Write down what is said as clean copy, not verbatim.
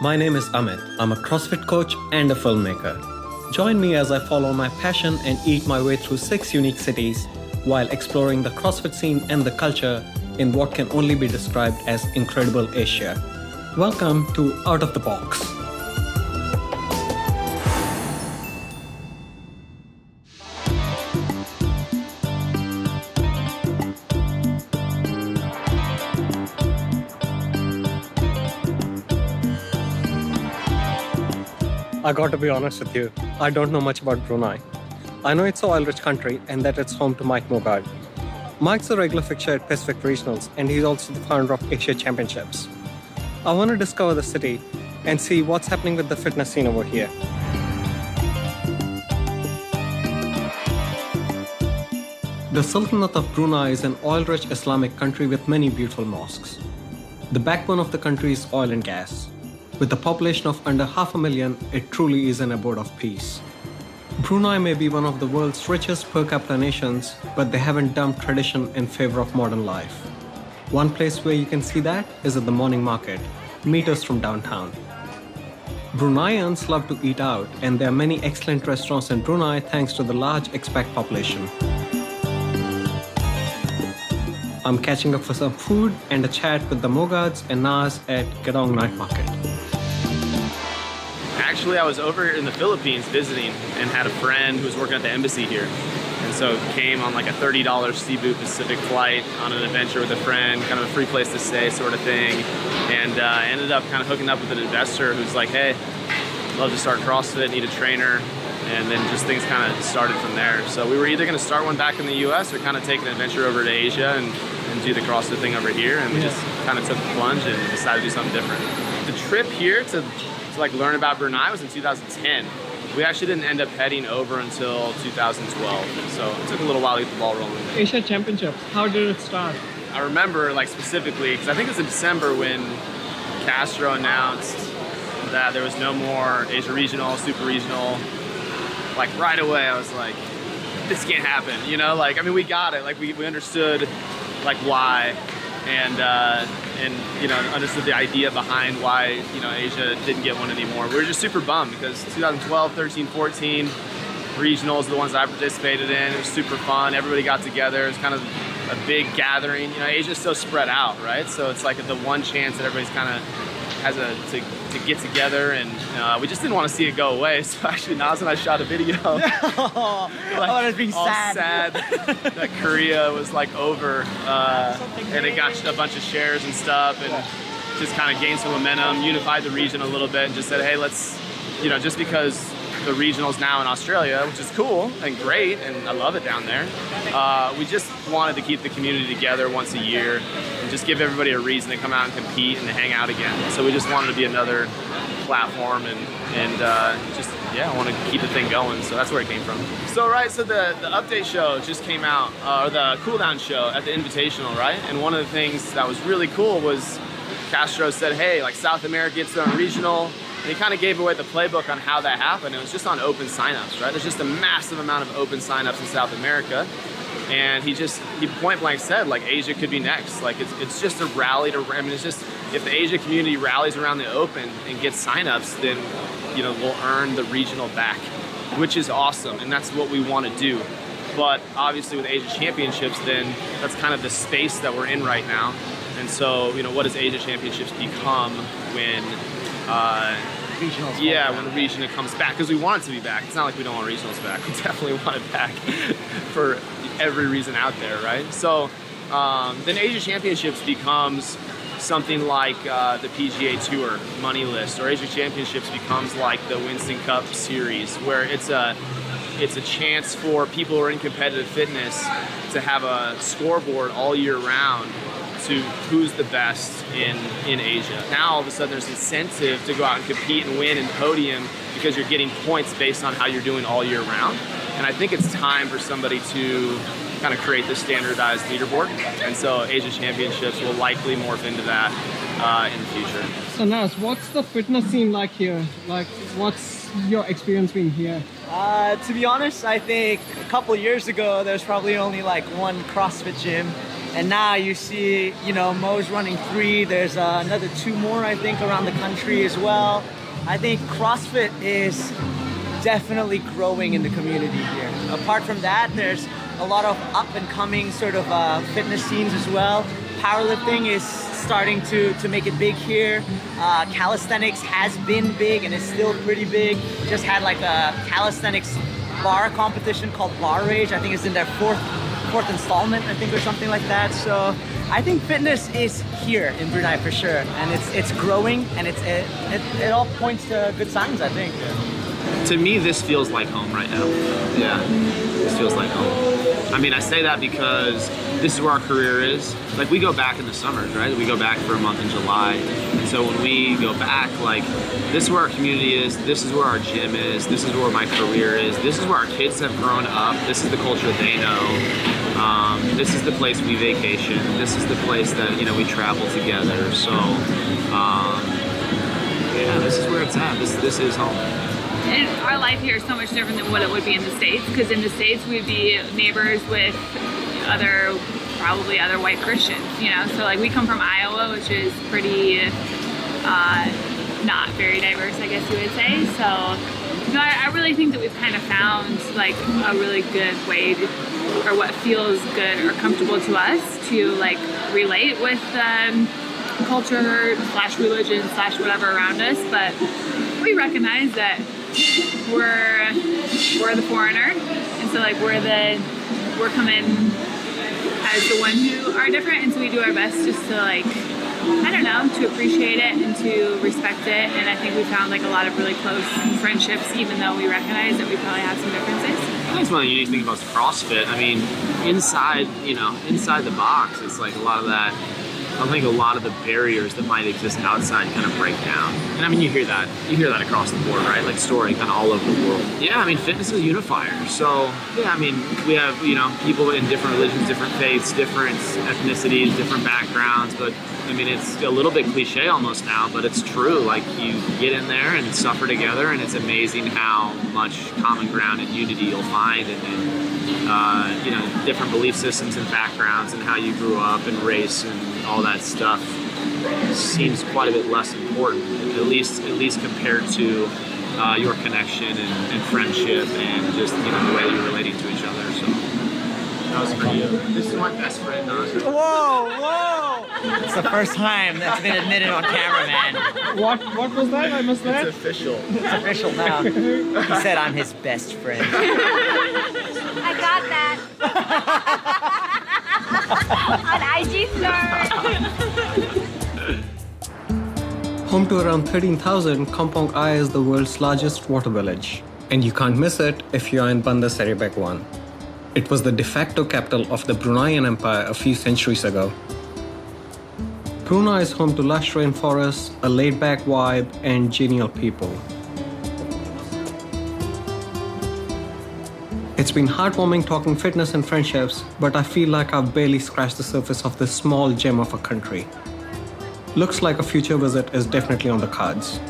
My name is Amit. I'm a CrossFit coach and a filmmaker. Join me as I follow my passion and eat my way through 6 unique cities while exploring the CrossFit scene and the culture in what can only be described as incredible Asia. Welcome to Out of the Box. I got to be honest with you, I don't know much about Brunei. I know it's an oil-rich country and that it's home to Mike Mogard. Mike's a regular fixture at Pacific Regionals and he's also the founder of Asia Championships. I want to discover the city and see what's happening with the fitness scene over here. The Sultanate of Brunei is an oil-rich Islamic country with many beautiful mosques. The backbone of the country is oil and gas. With a population of under 500,000, it truly is an abode of peace. Brunei may be one of the world's richest per capita nations, but they haven't dumped tradition in favor of modern life. One place where you can see that is at the morning market, meters from downtown. Bruneians love to eat out, and there are many excellent restaurants in Brunei thanks to the large expat population. I'm catching up for some food and a chat with the Mogards and Nas at Gedong Night Market. Actually, I was over in the Philippines visiting and had a friend who was working at the embassy here. And so came on like a $30 Cebu Pacific flight on an adventure with a friend, kind of a free place to stay sort of thing. And ended up kind of hooking up with an investor who's like, hey, love to start CrossFit, need a trainer. And then just things kind of started from there. So we were either going to start one back in the US or kind of take an adventure over to Asia and do the CrossFit thing over here. And we just kind of took the plunge and decided to do something different. The trip here to like learn about Brunei was in 2010. We actually didn't end up heading over until 2012. So it took a little while to get the ball rolling. Asia Championships, how did it start? I remember like specifically, because I think it was in December when Castro announced that there was no more Asia Regional, Super Regional. Like right away, I was like, this can't happen, you know? Like, I mean, we got it. Like we understood like why and you know, understood the idea behind why, you know, Asia didn't get one anymore. We were just super bummed because 2012, 13, 14 regionals, the ones that I participated in, it was super fun. Everybody got together. It was kind of a big gathering. You know, Asia's so spread out, right? So it's like the one chance that everybody's kind of has to get together, and we just didn't want to see it go away. So actually, Nas and I shot a video. Like, being sad that Korea was like over, and it got a bunch of shares and stuff, and just kind of gained some momentum, unified the region a little bit, and just said, hey, let's, you know, just because the regional's now in Australia, which is cool and great, and I love it down there. We just wanted to keep the community together once a year and just give everybody a reason to come out and compete and to hang out again. So we just wanted to be another platform and just, yeah, I want to keep the thing going. So that's where it came from. So, right, so the update show just came out, or the cool down show at the Invitational, right? And one of the things that was really cool was Castro said, hey, like South America gets their own regional. And he kind of gave away the playbook on how that happened. It was just on open signups, right? There's just a massive amount of open signups in South America. And he point blank said, like, Asia could be next. Like, it's just a rally to, I mean, it's just, if the Asia community rallies around the open and gets signups, then, you know, we'll earn the regional back, which is awesome. And that's what we want to do. But obviously with Asia Championships, then that's kind of the space that we're in right now. And so, you know, what does Asia Championships become when, when regional comes back? Because we want it to be back. It's not like we don't want regionals back. We definitely want it back for every reason out there, right? So then Asia Championships becomes something like the PGA Tour money list, or Asia Championships becomes like the Winston Cup Series, where it's a chance for people who are in competitive fitness to have a scoreboard all year round to who's the best in Asia. Now all of a sudden there's incentive to go out and compete and win and podium because you're getting points based on how you're doing all year round. And I think it's time for somebody to kind of create this standardized leaderboard. And so Asia Championships will likely morph into that in the future. So Nas, what's the fitness scene like here? Like, what's your experience being here? To be honest, I think a couple years ago, there's probably only like one CrossFit gym And now you see, Mo's running 3. There's another 2 more, I think, around the country as well. I think CrossFit is definitely growing in the community here. Apart from that, there's a lot of up and coming sort of fitness scenes as well. Powerlifting is starting to make it big here. Calisthenics has been big and is still pretty big. Just had like a calisthenics bar competition called Bar Rage. I think it's in their fourth installment, I think, or something like that. So I think fitness is here in Brunei for sure, and it's growing, and it all points to good signs, I think. To me, this feels like home right now. Yeah, this feels like home. I mean, I say that because this is where our career is. Like, we go back in the summers, right? We go back for a month in July. And so when we go back, like, this is where our community is. This is where our gym is. This is where my career is. This is where our kids have grown up. This is the culture they know. This is the place we vacation. This is the place that, we travel together. So, yeah, this is where it's at. This is home. And our life here is so much different than what it would be in the States, because in the States we'd be neighbors with probably other white Christians, So like, we come from Iowa, which is pretty not very diverse, I guess you would say. So I really think that we've kind of found like a really good way or what feels good or comfortable to us to like relate with culture / religion / whatever around us. But we recognize that we're the foreigner, and so like we're coming as the one who are different, and so we do our best just to like, I don't know, to appreciate it and to respect it. And I think we found like a lot of really close friendships, even though we recognize that we probably have some differences. I think it's one of the unique things about CrossFit. I mean, inside the box, it's like a lot of that. I think a lot of the barriers that might exist outside kind of break down. And I mean, you hear that across the board, right? Like story kind of all over the world. Yeah, I mean, fitness is a unifier. So yeah, I mean, we have, people in different religions, different faiths, different ethnicities, different backgrounds, but I mean, it's a little bit cliche almost now, but it's true. Like, you get in there and suffer together, and it's amazing how much common ground and unity you'll find, and different belief systems and backgrounds, and how you grew up, and race and all that stuff seems quite a bit less important, at least compared to your connection and friendship and just the way you're relating to each other. So that was for you. This is my best friend. Whoa! It's the first time that's been admitted on camera, man. What was that? I missed that. It's official. It's official now. He said I'm his best friend. I got that. On IG story. Home to around 13,000, Kampong Ai is the world's largest water village. And you can't miss it if you are in Bandar Seri Begawan. It was the de facto capital of the Bruneian Empire a few centuries ago. Brunei is home to lush rainforests, a laid-back vibe, and genial people. It's been heartwarming talking fitness and friendships, but I feel like I've barely scratched the surface of this small gem of a country. Looks like a future visit is definitely on the cards.